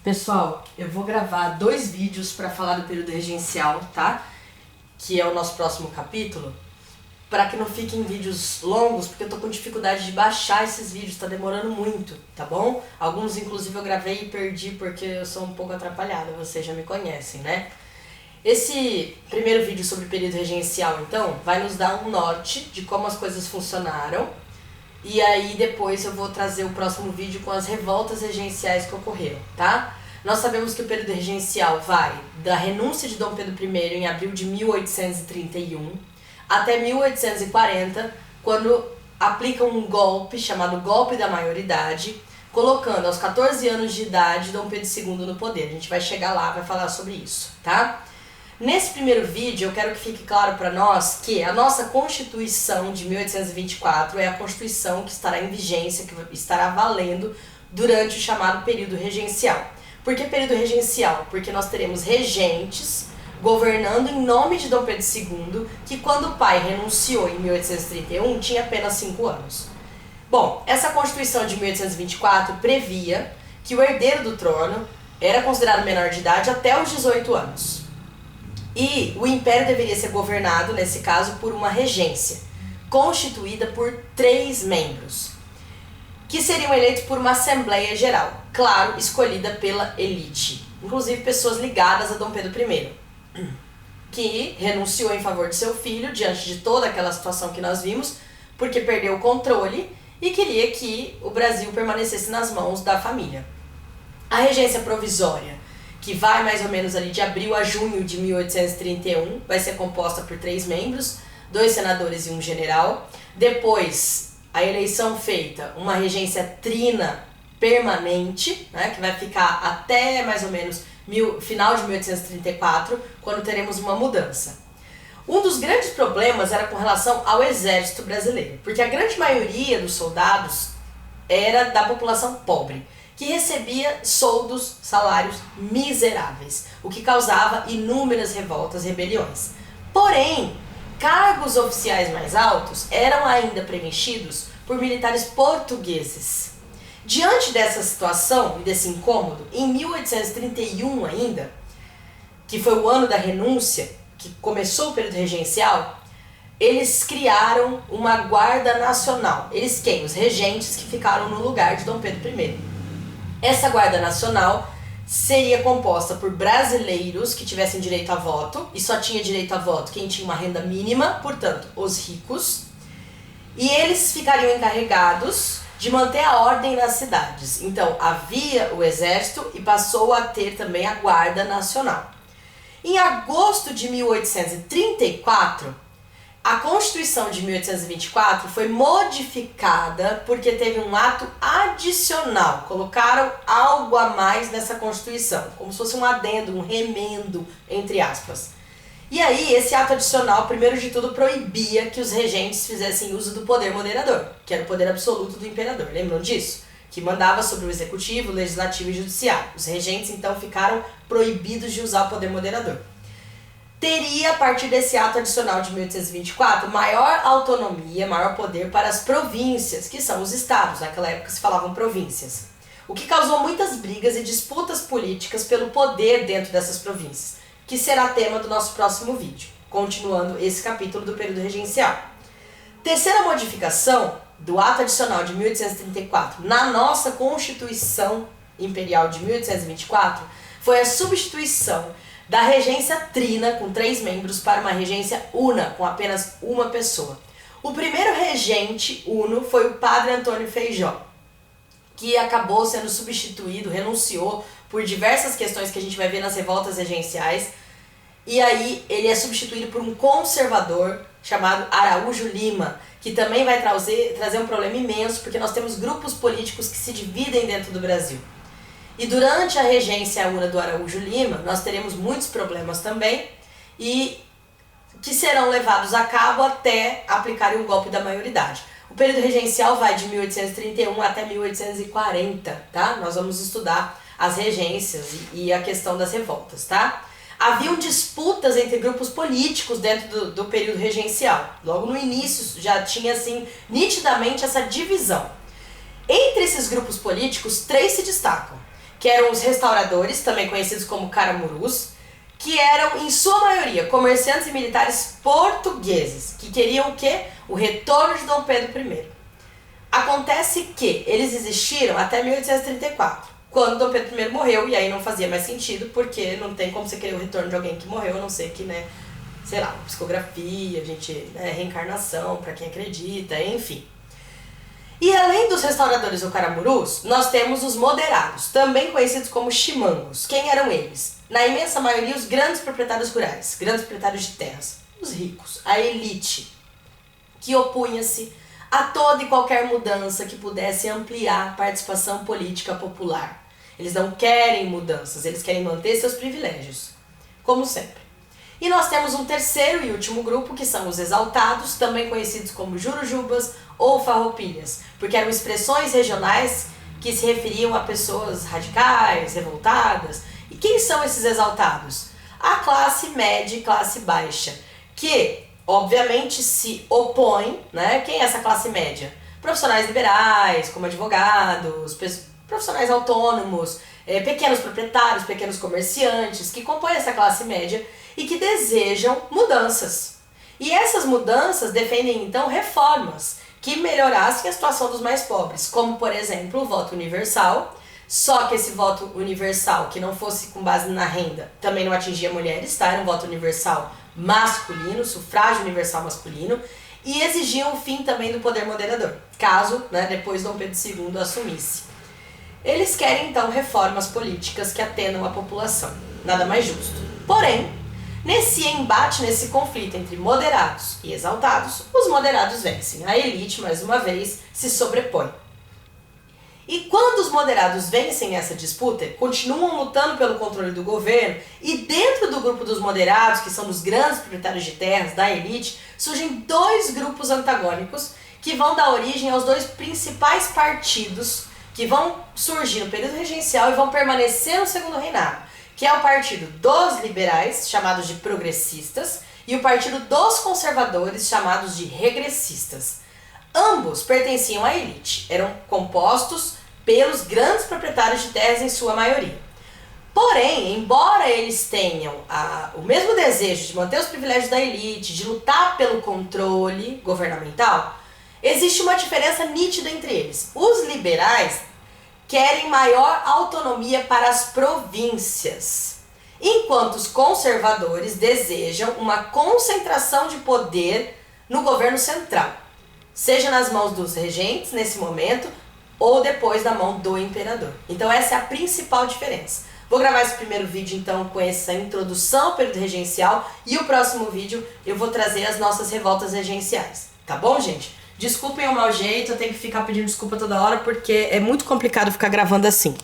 Pessoal, eu vou gravar 2 vídeos para falar do período regencial, tá? Que é o nosso próximo capítulo, para que não fiquem vídeos longos, porque eu tô com dificuldade de baixar esses vídeos, tá demorando muito, tá bom? Alguns, inclusive, eu gravei e perdi porque eu sou um pouco atrapalhada, vocês já me conhecem, né? Esse primeiro vídeo sobre o período regencial, então, vai nos dar um norte de como as coisas funcionaram, e aí depois eu vou trazer o próximo vídeo com as revoltas regenciais que ocorreram, tá? Nós sabemos que o período regencial vai da renúncia de Dom Pedro I em abril de 1831 até 1840, quando aplicam um golpe chamado Golpe da Maioridade, colocando aos 14 anos de idade Dom Pedro II no poder. A gente vai chegar lá, vai falar sobre isso, tá? Nesse primeiro vídeo, eu quero que fique claro para nós que a nossa Constituição de 1824 é a Constituição que estará em vigência, que estará valendo durante o chamado período regencial. Por que período regencial? Porque nós teremos regentes governando em nome de Dom Pedro II, que quando o pai renunciou em 1831, tinha apenas 5 anos. Bom, essa Constituição de 1824 previa que o herdeiro do trono era considerado menor de idade até os 18 anos. E o império deveria ser governado, nesse caso, por uma regência, constituída por 3 membros, que seriam eleitos por uma Assembleia Geral, claro, escolhida pela elite, inclusive pessoas ligadas a Dom Pedro I, que renunciou em favor de seu filho, diante de toda aquela situação que nós vimos, porque perdeu o controle e queria que o Brasil permanecesse nas mãos da família. A regência provisória, que vai mais ou menos ali de abril a junho de 1831, vai ser composta por 3 membros, 2 senadores e 1 general. Depois, a eleição feita, uma regência trina permanente, né, que vai ficar até mais ou menos final de 1834, quando teremos uma mudança. Um dos grandes problemas era com relação ao exército brasileiro, porque a grande maioria dos soldados era da população pobre, que recebia soldos, salários miseráveis, o que causava inúmeras revoltas e rebeliões. Porém, cargos oficiais mais altos eram ainda preenchidos por militares portugueses. Diante dessa situação e desse incômodo, em 1831 ainda, que foi o ano da renúncia, que começou o período regencial, eles criaram uma guarda nacional. Eles quem? Os regentes que ficaram no lugar de Dom Pedro I. Essa guarda nacional seria composta por brasileiros que tivessem direito a voto, e só tinha direito a voto quem tinha uma renda mínima, portanto, os ricos, e eles ficariam encarregados de manter a ordem nas cidades. Então, havia o exército e passou a ter também a guarda nacional. Em agosto de 1834, a Constituição de 1824 foi modificada porque teve um ato adicional. Colocaram algo a mais nessa Constituição, como se fosse um adendo, um remendo, entre aspas. E aí, esse ato adicional, primeiro de tudo, proibia que os regentes fizessem uso do poder moderador, que era o poder absoluto do imperador. Lembram disso? Que mandava sobre o executivo, o legislativo e o judiciário. Os regentes, então, ficaram proibidos de usar o poder moderador. Teria, a partir desse ato adicional de 1824, maior autonomia, maior poder para as províncias, que são os estados. Naquela época se falavam províncias. O que causou muitas brigas e disputas políticas pelo poder dentro dessas províncias, que será tema do nosso próximo vídeo, continuando esse capítulo do período regencial. Terceira modificação do ato adicional de 1834 na nossa Constituição Imperial de 1824 foi a substituição da regência trina, com 3 membros, para uma regência una, com apenas uma pessoa. O primeiro regente uno foi o padre Antônio Feijó, que acabou sendo substituído, renunciou por diversas questões que a gente vai ver nas revoltas regenciais, e aí ele é substituído por um conservador chamado Araújo Lima, que também vai trazer um problema imenso, porque nós temos grupos políticos que se dividem dentro do Brasil. E durante a regência una do Araújo Lima, nós teremos muitos problemas também, e que serão levados a cabo até aplicarem o golpe da maioridade. O período regencial vai de 1831 até 1840, tá? Nós vamos estudar as regências e a questão das revoltas, tá? Haviam disputas entre grupos políticos dentro do período regencial. Logo no início já tinha, assim, nitidamente essa divisão. Entre esses grupos políticos, 3 se destacam, que eram os restauradores, também conhecidos como caramurus, que eram, em sua maioria, comerciantes e militares portugueses, que queriam o quê? O retorno de Dom Pedro I. Acontece que eles existiram até 1834, quando Dom Pedro I morreu, e aí não fazia mais sentido, porque não tem como você querer o retorno de alguém que morreu, a não ser que, né, sei lá, psicografia, a gente, né, reencarnação, pra quem acredita, enfim. E além dos restauradores ou caramurus, nós temos os moderados, também conhecidos como chimangos. Quem eram eles? Na imensa maioria, os grandes proprietários rurais, grandes proprietários de terras, os ricos, a elite, que opunha-se a toda e qualquer mudança que pudesse ampliar a participação política popular. Eles não querem mudanças, eles querem manter seus privilégios, como sempre. E nós temos um terceiro e último grupo, que são os exaltados, também conhecidos como jurujubas ou farroupilhas, porque eram expressões regionais que se referiam a pessoas radicais, revoltadas. E quem são esses exaltados? A classe média e classe baixa, que obviamente se opõem, né? Quem é essa classe média? Profissionais liberais, como advogados, profissionais autônomos, pequenos proprietários, pequenos comerciantes, que compõem essa classe média e que desejam mudanças. E essas mudanças defendem então reformas que melhorassem a situação dos mais pobres, como por exemplo o voto universal, só que esse voto universal que não fosse com base na renda também não atingia mulheres, tá? Era um voto universal masculino, sufrágio universal masculino, e exigiam o fim também do poder moderador, caso, né, depois Dom Pedro II assumisse. Eles querem então reformas políticas que atendam a população, nada mais justo. Porém, nesse embate, nesse conflito entre moderados e exaltados, os moderados vencem. A elite, mais uma vez, se sobrepõe. E quando os moderados vencem essa disputa, continuam lutando pelo controle do governo, e dentro do grupo dos moderados, que são os grandes proprietários de terras, da elite, surgem dois grupos antagônicos que vão dar origem aos dois principais partidos que vão surgir no período regencial e vão permanecer no segundo reinado, que é o partido dos liberais, chamados de progressistas, e o partido dos conservadores, chamados de regressistas. Ambos pertenciam à elite, eram compostos pelos grandes proprietários de terras em sua maioria. Porém, embora eles tenham o mesmo desejo de manter os privilégios da elite, de lutar pelo controle governamental, existe uma diferença nítida entre eles. Os liberais querem maior autonomia para as províncias, enquanto os conservadores desejam uma concentração de poder no governo central, seja nas mãos dos regentes nesse momento ou depois na mão do imperador. Então essa é a principal diferença. Vou gravar esse primeiro vídeo então com essa introdução ao período regencial, e o próximo vídeo eu vou trazer as nossas revoltas regenciais. Tá bom, gente? Desculpem o mau jeito, eu tenho que ficar pedindo desculpa toda hora porque é muito complicado ficar gravando assim.